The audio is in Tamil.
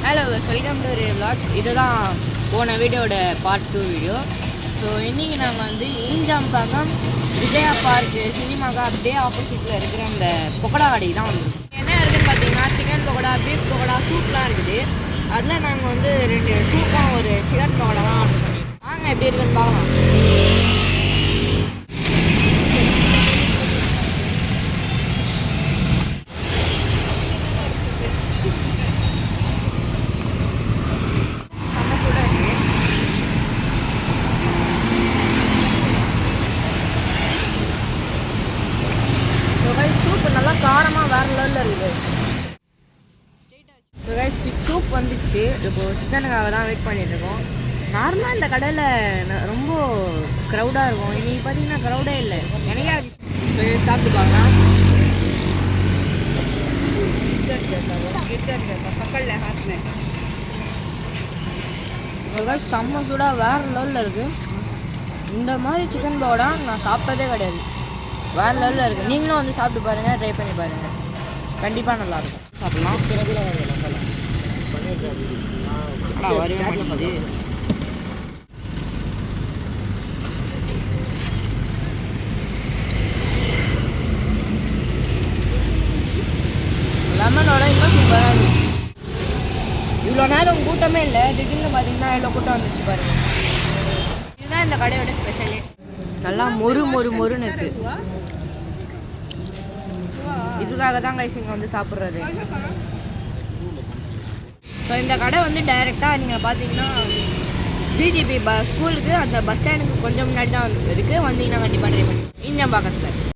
Hello welcome to vlogs. இதுதான் போன வீடியோட பார்ட் 2 வீடியோ. ஸோ இன்றைக்கி நாங்கள் வந்து ஈஞ்சாம்பாக்கம் விஜயா பார்க்கு சினிமாவுக்கு அப்படியே ஆப்போசிட்டில் இருக்கிற அந்த பக்கோடா கடைக்கு தான் வந்துருக்கோம். என்ன இருக்குதுன்னு பார்த்தீங்கன்னா சிக்கன் பக்கோடா, பீஃப் பக்கோடா, சூப்லாம் இருக்குது. அதில் நாங்கள் வந்து 2 சூப்பும் ஒரு சிக்கன் பக்கோடா தான் ஆர்டர் பண்ணியிருக்கோம். வாங்க எப்படி இருக்குன்னு பார்க்கலாம். சூப்பு நல்லா காரமாக வேறு லெவலில் இருக்குது. ஸோ கைஸ் சூப் வந்துச்சு. இப்போது சிக்கனுக்காக தான் வெயிட் பண்ணிகிட்ருக்கோம். நார்மலாக இந்த கடையில் ரொம்ப க்ரௌடாக இருக்கும். இன்றைக்கி பார்த்தீங்கன்னா க்ரௌடே இல்லை. எனக்கே சாப்பிட்டு பார்க்கலாம். செம்ம சூடாக வேறு லெவலில் இருக்குது. இந்த மாதிரி சிக்கன் பக்கோடா நான் சாப்பிட்டதே கிடையாது. வேறு லெவலில் இருக்குது. நீங்களும் வந்து சாப்பிட்டு பாருங்கள், ட்ரை பண்ணி பாருங்கள். கண்டிப்பாக நல்லாயிருக்கும். சாப்பிட்லாம். வரவே மாட்டேங்குது. லெமனோட இன்னும் சூப்பராக இருந்துச்சு. இவ்வளோ நேரம் கூட்டமே இல்லை. திடீர்னு பார்த்தீங்கன்னா எவ்வளோ கூட்டம் வந்துச்சு பாருங்கள். இதுதான் இந்த கடையோட ஸ்பெஷலே. நல்லா மொறுன்னு இருக்குது. இதுக்காக தான் கைஸ் இங்கே வந்து சாப்பிட்றது. ஸோ இந்த கடை வந்து டைரெக்டாக நீங்கள் பார்த்தீங்கன்னா பிஜிபி ஸ்கூலுக்கு அந்த பஸ் ஸ்டாண்டுக்கு கொஞ்சம் முன்னாடி தான் இருக்குது. வந்தீங்கன்னா கண்டிப்பாக ட்ரை பண்ணி ஈஞ்சாம்பாக்கத்தில்.